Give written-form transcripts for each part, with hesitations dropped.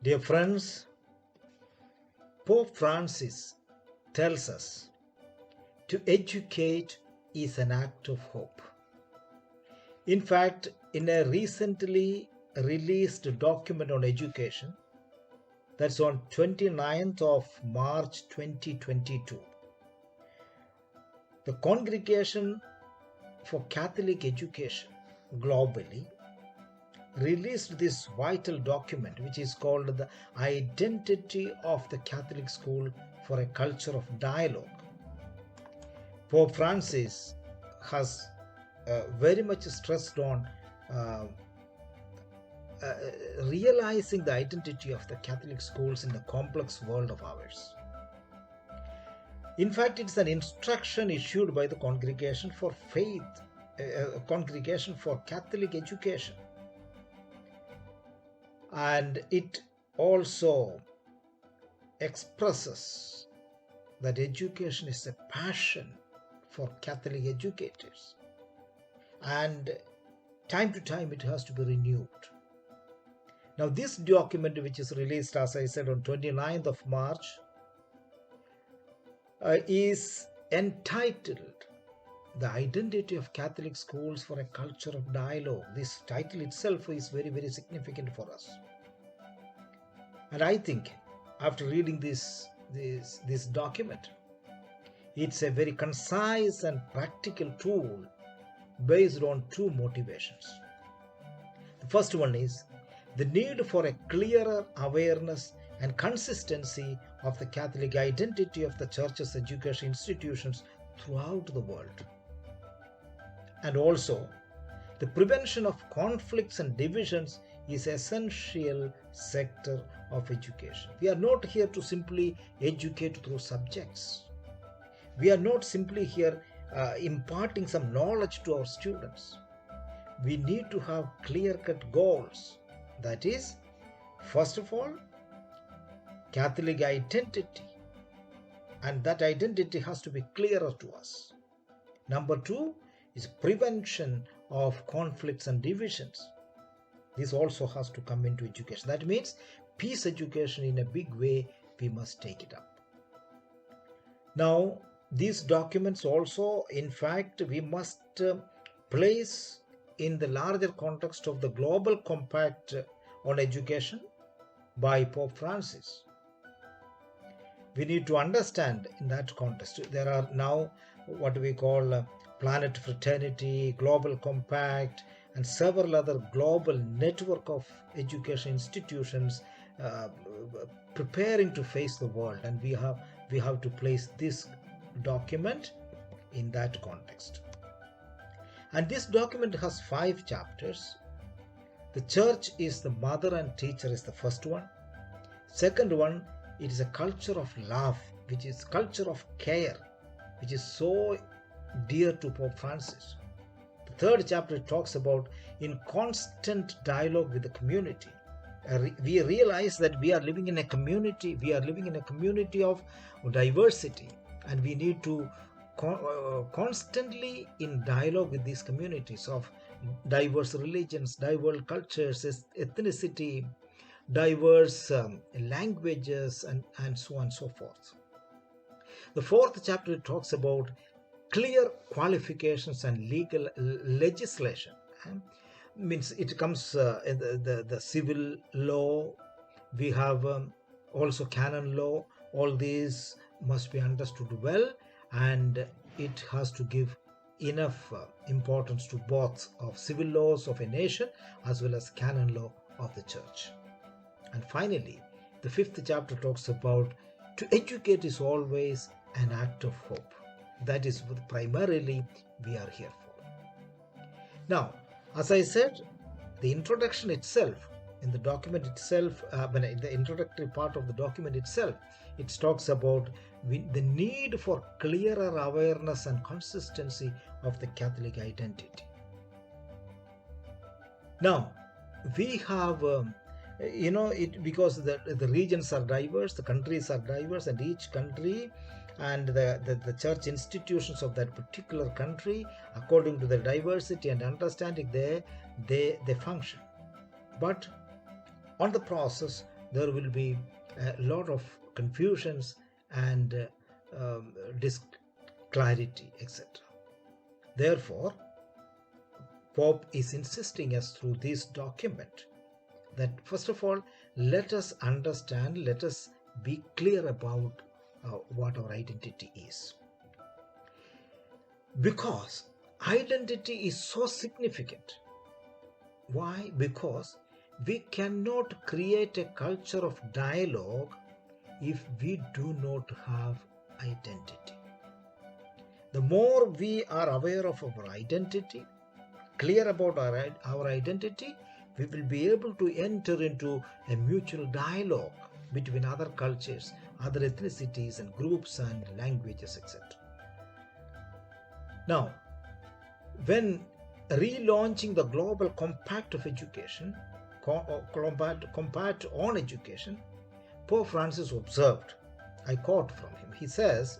Dear friends, Pope Francis tells us to educate is an act of hope. In fact, in a recently released document on education, that's on 29th of March 2022, the Congregation for Catholic Education globally released this vital document, which is called the Identity of the Catholic School for a Culture of Dialogue. Pope Francis has very much stressed on realizing the identity of the Catholic schools in the complex world of ours. In fact, it's an instruction issued by the Congregation for Faith, Congregation for Catholic Education. And it also expresses that education is a passion for Catholic educators. And time to time it has to be renewed. Now this document, which is released, as I said, on 29th of March, is entitled The Identity of Catholic Schools for a Culture of Dialogue. This title itself is very, very significant for us. And I think after reading this document, it's a very concise and practical tool based on two motivations. The first one is the need for a clearer awareness and consistency of the Catholic identity of the Church's education institutions throughout the world. And also, the prevention of conflicts and divisions is an essential sector of education. We are not here to simply educate through subjects. We are not simply here imparting some knowledge to our students. We need to have clear-cut goals. That is, first of all, Catholic identity. And that identity has to be clearer to us. Number two is prevention of conflicts and divisions. This also has to come into education. That means peace education in a big way, we must take it up. Now, these documents also, in fact, we must place in the larger context of the Global Compact on Education by Pope Francis. We need to understand in that context. There are now what we call Planet Fraternity, Global Compact, and several other global network of education institutions preparing to face the world, and we have to place this document in that context. And this document has 5 chapters. The church is the mother and teacher is the first one. Second one, it is a culture of love, which is culture of care, which is so dear to Pope Francis. The third chapter talks about in constant dialogue with the community. We realize that we are living in a community. We are living in a community of diversity, and we need to constantly in dialogue with these communities of diverse religions, diverse cultures, ethnicity, diverse languages, and so on and so forth. The fourth chapter talks about clear qualifications and legal legislation. Means it comes in the civil law. We have also canon law. All these must be understood well, and it has to give enough importance to both of civil laws of a nation as well as canon law of the church. And finally, the fifth chapter talks about to educate is always an act of hope. That is what primarily we are here for. Now, as I said, the introduction itself, in the document itself, in the introductory part of the document itself, it talks about the need for clearer awareness and consistency of the Catholic identity. Now, we have, because the regions are diverse, the countries are diverse, and each country and the church institutions of that particular country, according to the diversity and understanding, they function. But on the process, there will be a lot of confusions and disclarity, etc. Therefore, Pope is insisting us through this document that first of all, let us understand, let us be clear about what our identity is. Because identity is so significant. Why? Because we cannot create a culture of dialogue if we do not have identity. The more we are aware of our identity, clear about our identity, we will be able to enter into a mutual dialogue between other cultures, other ethnicities and groups and languages, etc. Now, when relaunching the Global Compact of Education, Compact on Education, Pope Francis observed, I quote from him, he says,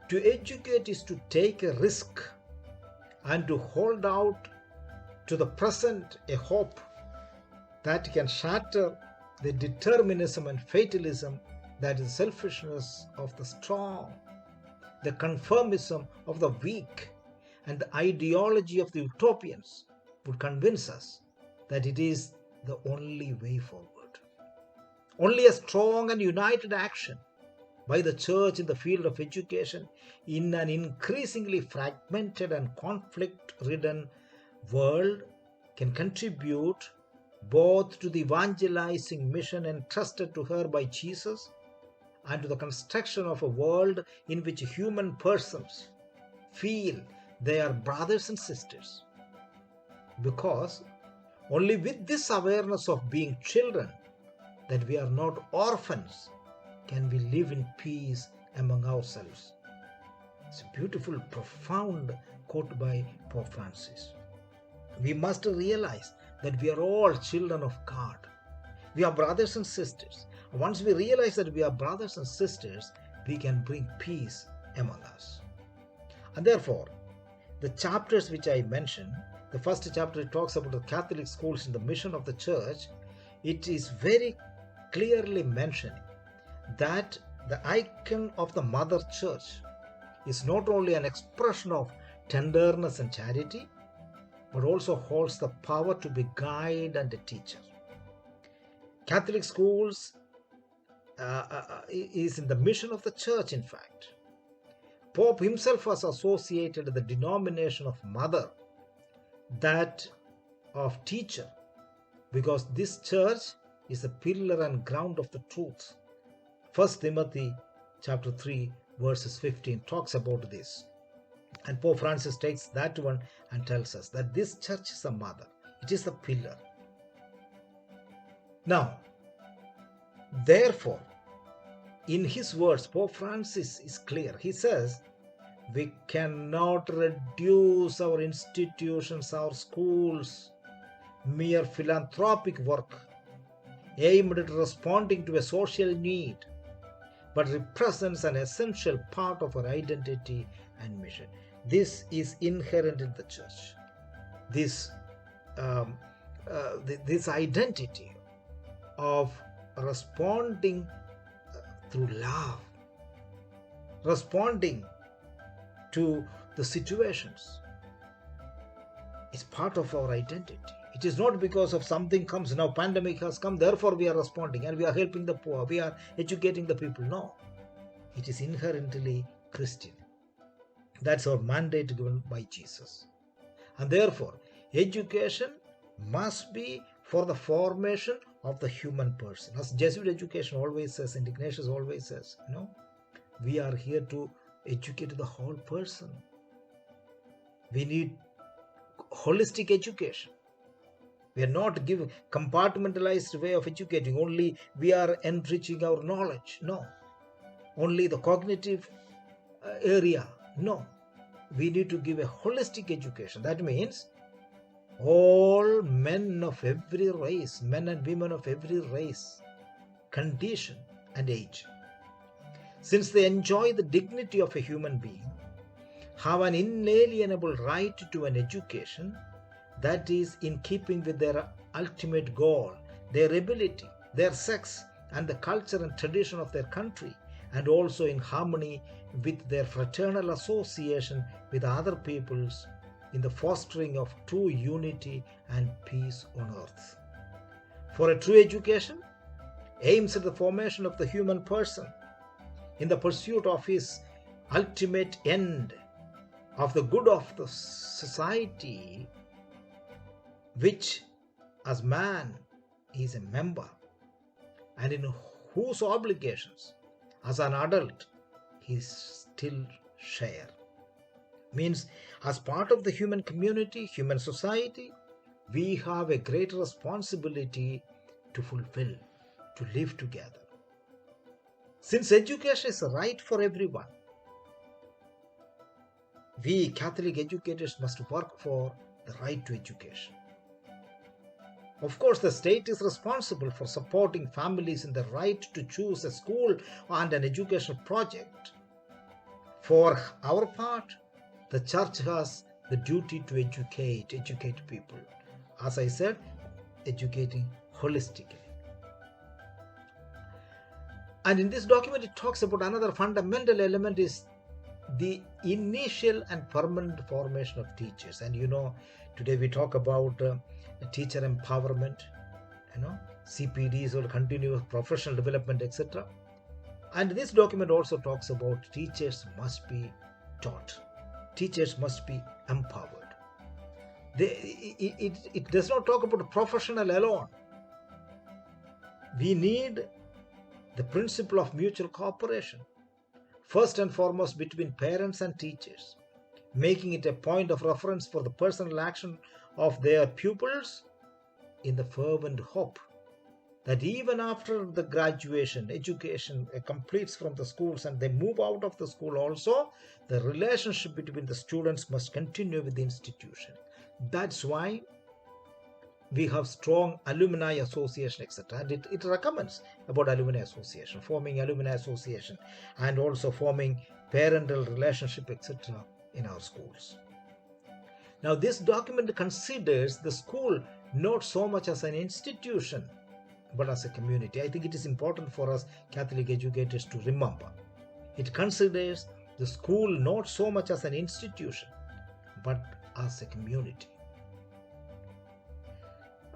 "To educate is to take a risk and to hold out to the present a hope that can shatter the determinism and fatalism that is selfishness of the strong, the conformism of the weak, and the ideology of the utopians would convince us that it is the only way forward. Only a strong and united action by the Church in the field of education in an increasingly fragmented and conflict-ridden world can contribute both to the evangelizing mission entrusted to her by Jesus and to the construction of a world in which human persons feel they are brothers and sisters. Because only with this awareness of being children, that we are not orphans, can we live in peace among ourselves." It's a beautiful, profound quote by Pope Francis. We must realize that we are all children of God. We are brothers and sisters. Once we realize that we are brothers and sisters, we can bring peace among us. And therefore, the chapters which I mentioned, the first chapter talks about the Catholic schools and the mission of the Church. It is very clearly mentioning that the icon of the Mother Church is not only an expression of tenderness and charity, but also holds the power to be guide and a teacher. Catholic schools is in the mission of the Church, in fact. Pope himself was associated with the denomination of mother, that of teacher, because this church is the pillar and ground of the truth. 1 Timothy chapter 3 verses 15 talks about this. And Pope Francis takes that one and tells us that this church is a mother. It is the pillar. Now, therefore, in his words, Pope Francis is clear. He says, we cannot reduce our institutions, our schools, mere philanthropic work aimed at responding to a social need, but represents an essential part of our identity and mission. This is inherent in the church. This identity of responding through love, responding to the situations, is part of our identity. It is not because of something comes. Now pandemic has come, therefore we are responding and we are helping the poor, we are educating the people. No, it is inherently Christian. That's our mandate given by Jesus. And therefore, education must be for the formation of the human person. As Jesuit education always says, and Ignatius always says, we are here to educate the whole person. We need holistic education. We are not giving compartmentalized way of educating. Only we are enriching our knowledge. No. Only the cognitive area. No. We need to give a holistic education. That means all men of every race, men and women of every race, condition and age, since they enjoy the dignity of a human being, have an inalienable right to an education that is in keeping with their ultimate goal, their ability their sex, and the culture and tradition of their country, and also in harmony with their fraternal association with other peoples in the fostering of true unity and peace on earth. For a true education aims at the formation of the human person in the pursuit of his ultimate end of the good of the society, which as man is a member, and in whose obligations as an adult he still share. Means, as part of the human community, human society, we have a great responsibility to fulfill, to live together. Since education is a right for everyone, we Catholic educators must work for the right to education. Of course, the state is responsible for supporting families in the right to choose a school and an educational project. For our part, the church has the duty to educate people. As I said, educating holistically. And in this document, it talks about another fundamental element is the initial and permanent formation of teachers. And today we talk about teacher empowerment, CPDs or continuous professional development, etc. And this document also talks about teachers must be taught. Teachers must be empowered. It does not talk about professional alone. We need the principle of mutual cooperation, first and foremost between parents and teachers, making it a point of reference for the personal action of their pupils in the fervent hope that even after the graduation, education completes from the schools and they move out of the school also, the relationship between the students must continue with the institution. That's why we have strong alumni association, etc. And it recommends about alumni association, forming alumni association, and also forming parental relationship, etc. in our schools. Now, this document considers the school not so much as an institution, but as a community. I think it is important for us Catholic educators to remember. It considers the school not so much as an institution, but as a community.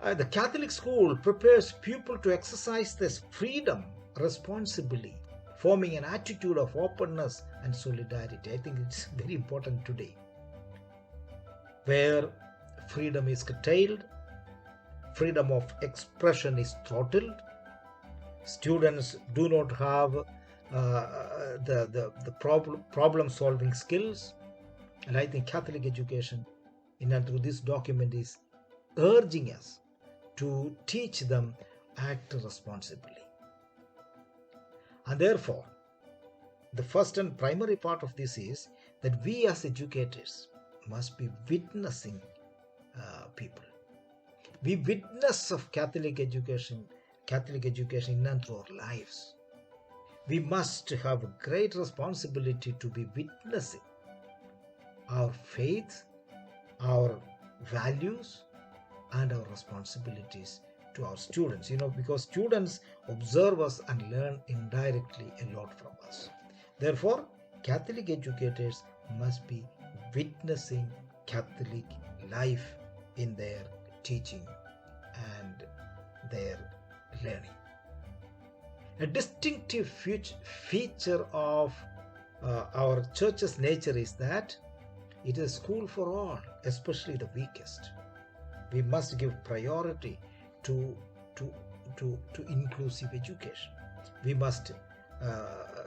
The Catholic school prepares pupils to exercise this freedom responsibly, forming an attitude of openness and solidarity. I think it's very important today, where freedom is curtailed, freedom of expression is throttled, students do not have the problem solving skills. And I think Catholic education through this document is urging us to teach them act responsibly. And therefore, the first and primary part of this is that we as educators must be witnessing people. We witness of Catholic education in and through our lives. We must have a great responsibility to be witnessing our faith, our values, and our responsibilities to our students, because students observe us and learn indirectly a lot from us. Therefore, Catholic educators must be witnessing Catholic life in their teaching and their learning. A distinctive feature of our church's nature is that it is a school for all, especially the weakest. We must give priority to inclusive education. We must,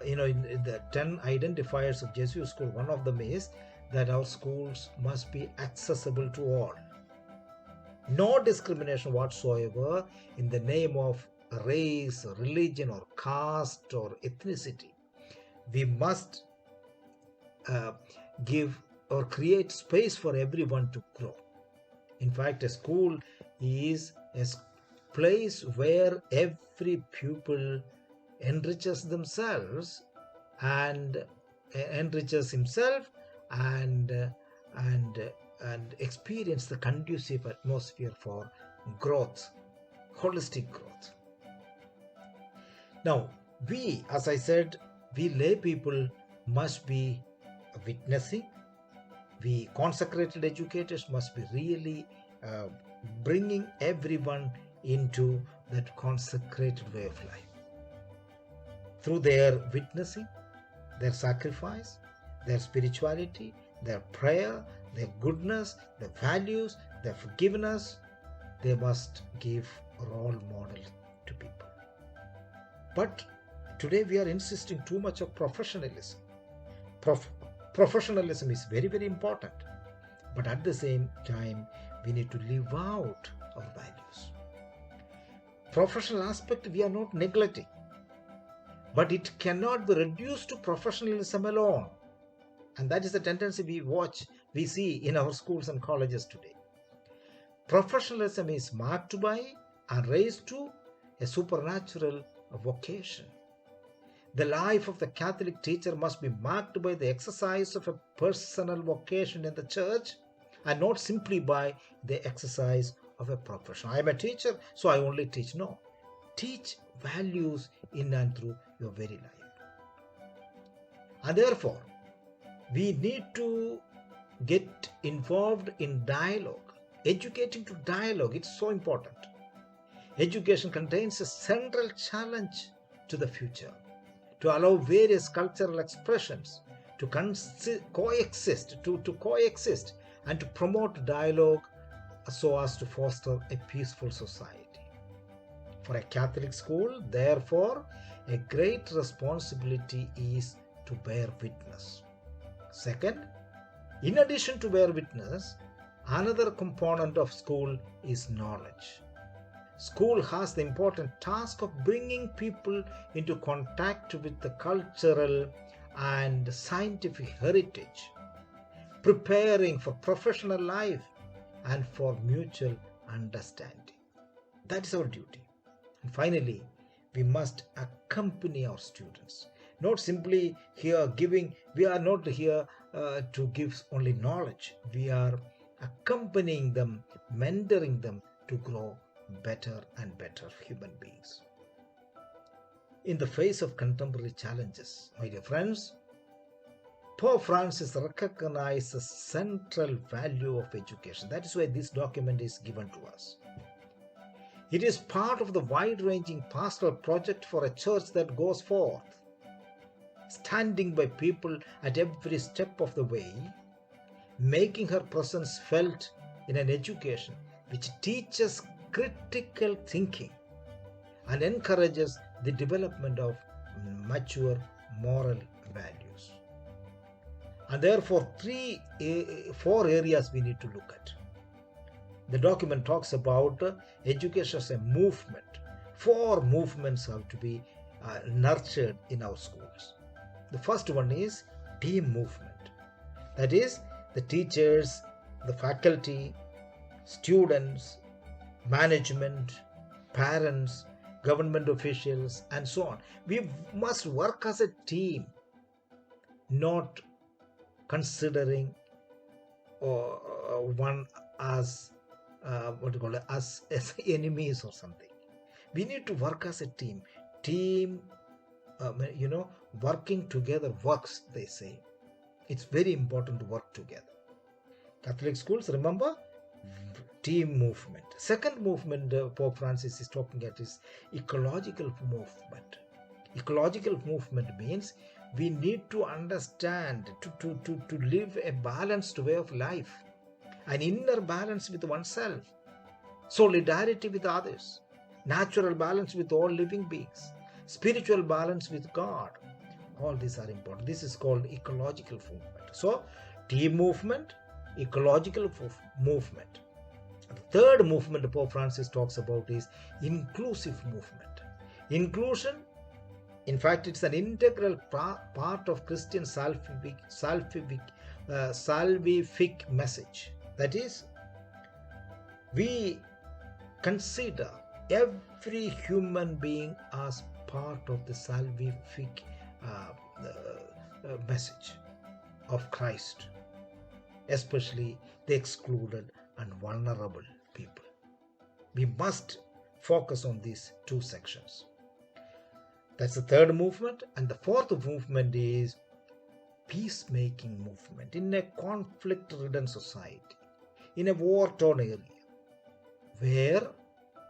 in the 10 identifiers of Jesuit school, one of them is that our schools must be accessible to all. No discrimination whatsoever in the name of race, or religion, or caste, or ethnicity. We must give or create space for everyone to grow. In fact, a school is a place where every pupil enriches themselves and enriches himself and experience the conducive atmosphere for growth, holistic growth. Now, as I said, we lay people must be witnessing. We consecrated educators must be really uh, bringing everyone into that consecrated way of life through their witnessing, their sacrifice, their spirituality, their prayer, their goodness, their values, their forgiveness. They must give role model to people. But today we are insisting too much of professionalism. Professionalism is very, very important. But at the same time, we need to live out our values. Professional aspect we are not neglecting, but it cannot be reduced to professionalism alone. And that is the tendency we see in our schools and colleges today. Professionalism is marked by and raised to a supernatural vocation. The life of the Catholic teacher must be marked by the exercise of a personal vocation in the church and not simply by the exercise of a profession. I am a teacher, so I only teach. No. Teach values in and through your very life. And therefore, we need to get involved in dialogue. Educating to dialogue, it's so important. Education contains a central challenge to the future, to allow various cultural expressions to coexist, and to promote dialogue so as to foster a peaceful society. For a Catholic school, therefore, a great responsibility is to bear witness. Second, in addition to bear witness, another component of school is knowledge. School has the important task of bringing people into contact with the cultural and scientific heritage, preparing for professional life and for mutual understanding. That is our duty. And finally, we must accompany our students. Not simply here giving, we are not here to give only knowledge. We are accompanying them, mentoring them to grow better and better human beings. In the face of contemporary challenges, my dear friends, Pope Francis recognized the central value of education. That is why this document is given to us. It is part of the wide-ranging pastoral project for a church that goes forth, standing by people at every step of the way, making her presence felt in an education which teaches critical thinking and encourages the development of mature moral values. And therefore, 4 areas we need to look at. The document talks about education as a movement. 4 movements have to be nurtured in our schools. The first one is team movement. That is, the teachers, the faculty, students, management, parents, government officials, and so on. We must work as a team, not considering one as as enemies or something. We need to work as a team. Working together works, they say. It's very important to work together. Catholic schools, remember, team movement. Second movement Pope Francis is talking about is ecological movement. Ecological movement means we need to understand, to live a balanced way of life, an inner balance with oneself, solidarity with others, natural balance with all living beings, spiritual balance with God. All these are important. This is called ecological movement. So, team movement, ecological movement. The third movement Pope Francis talks about is inclusive movement. Inclusion, in fact, it's an integral part of Christian salvific message. That is, we consider every human being as part of the salvific message of Christ, especially the excluded and vulnerable people. We must focus on these 2 sections. That's the third movement. And the fourth movement is peacemaking movement in a conflict-ridden society, in a war-torn area, where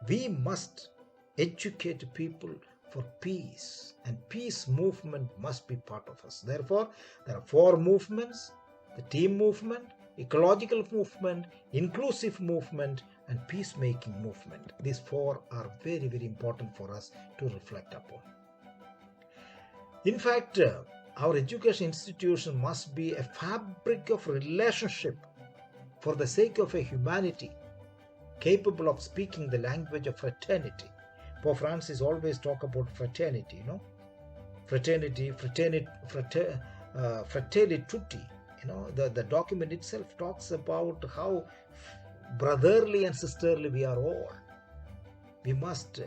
we must educate people for peace, and peace movement must be part of us. Therefore, there are four movements: the team movement, ecological movement, inclusive movement, and peacemaking movement. These four are very, very important for us to reflect upon. In fact, our education institution must be a fabric of relationship for the sake of a humanity capable of speaking the language of fraternity. Pope Francis always talk about fraternity, fraternity, fratelli tutti. The document itself talks about how brotherly and sisterly we are all. We must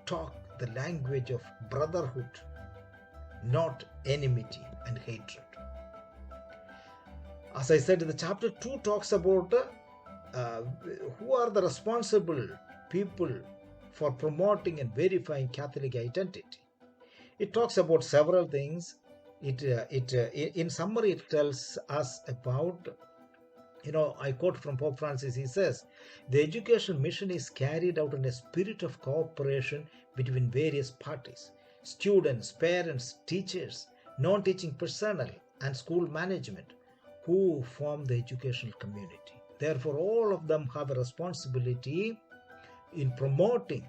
talk the language of brotherhood, not enmity and hatred. As I said, the chapter 2 talks about who are the responsible people for promoting and verifying Catholic identity. It talks about several things. In summary, it tells us about, I quote from Pope Francis. He says, the education mission is carried out in a spirit of cooperation between various parties: students, parents, teachers, non-teaching personnel, and school management, who form the educational community. Therefore, all of them have a responsibility in promoting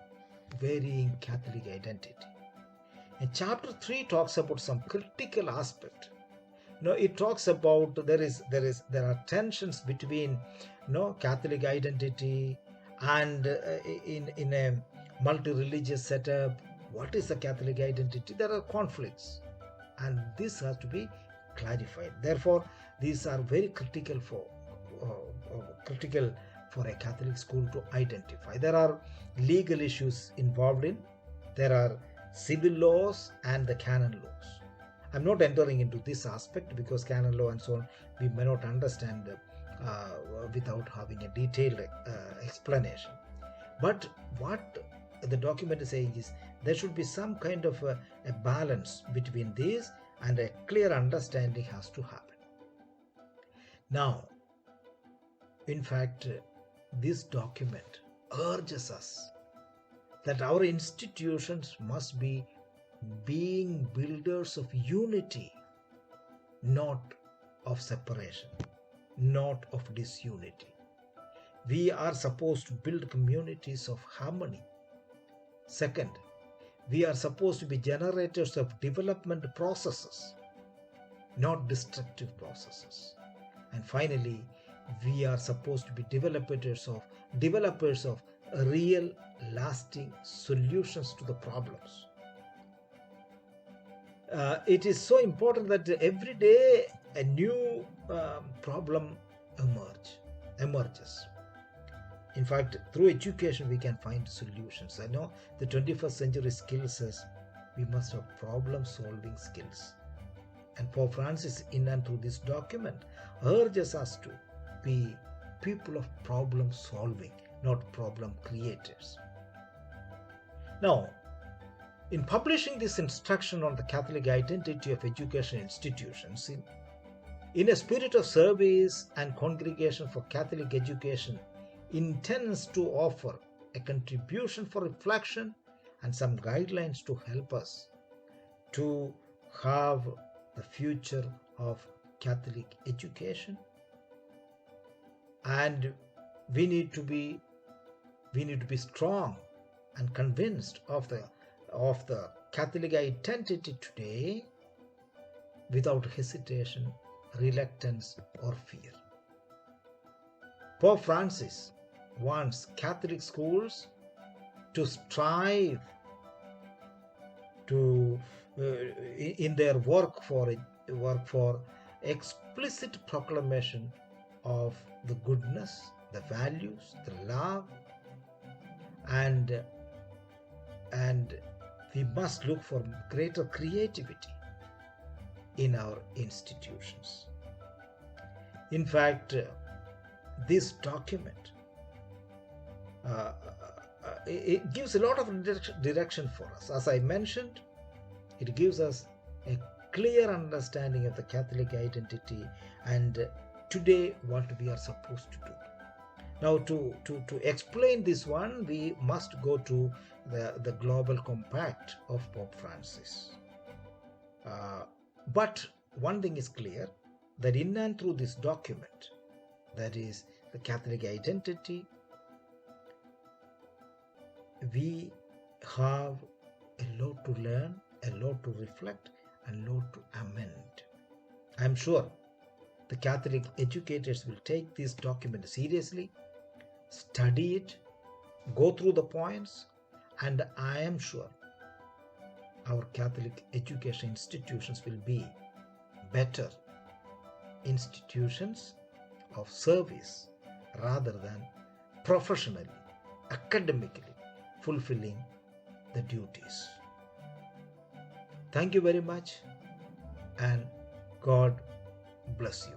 varying Catholic identity. And chapter 3 talks about some critical aspect. It talks about there are tensions between Catholic identity and in a multi-religious setup. What is the Catholic identity? There are conflicts, and this has to be clarified. Therefore, these are very critical for a Catholic school to identify. There are legal issues involved in. There are civil laws and the canon laws. I'm not entering into this aspect because canon law and so on we may not understand without having a detailed explanation. But what the document is saying is there should be some kind of a balance between these, and a clear understanding has to happen. Now, in fact, this document urges us that our institutions must be being builders of unity, not of separation, not of disunity. We are supposed to build communities of harmony. Second, we are supposed to be generators of development processes, not destructive processes. And finally, we are supposed to be developers of real, lasting solutions to the problems. It is so important that every day a new problem emerges. In fact, through education we can find solutions. I know the 21st century skill says we must have problem-solving skills. And Pope Francis, in and through this document, urges us to be people of problem solving, not problem creators. Now, in publishing this instruction on the Catholic identity of education institutions, in a spirit of service and Congregation for Catholic Education intends to offer a contribution for reflection and some guidelines to help us to have the future of Catholic education. And we need to be strong and convinced of the Catholic identity today without hesitation, reluctance, or fear. Pope Francis wants Catholic schools to strive to in their work for explicit proclamation of the goodness, the values, the love, and we must look for greater creativity in our institutions. In fact, this document it gives a lot of direction for us. As I mentioned, It gives us a clear understanding of the Catholic identity and today what we are supposed to do. Now, to explain this one, we must go to the Global Compact of Pope Francis. But one thing is clear, that in and through this document, that is the Catholic identity, we have a lot to learn, a lot to reflect, and a lot to amend. I am sure the Catholic educators will take this document seriously, study it, go through the points, and I am sure our Catholic education institutions will be better institutions of service rather than professionally, academically fulfilling the duties. Thank you very much, and God bless you.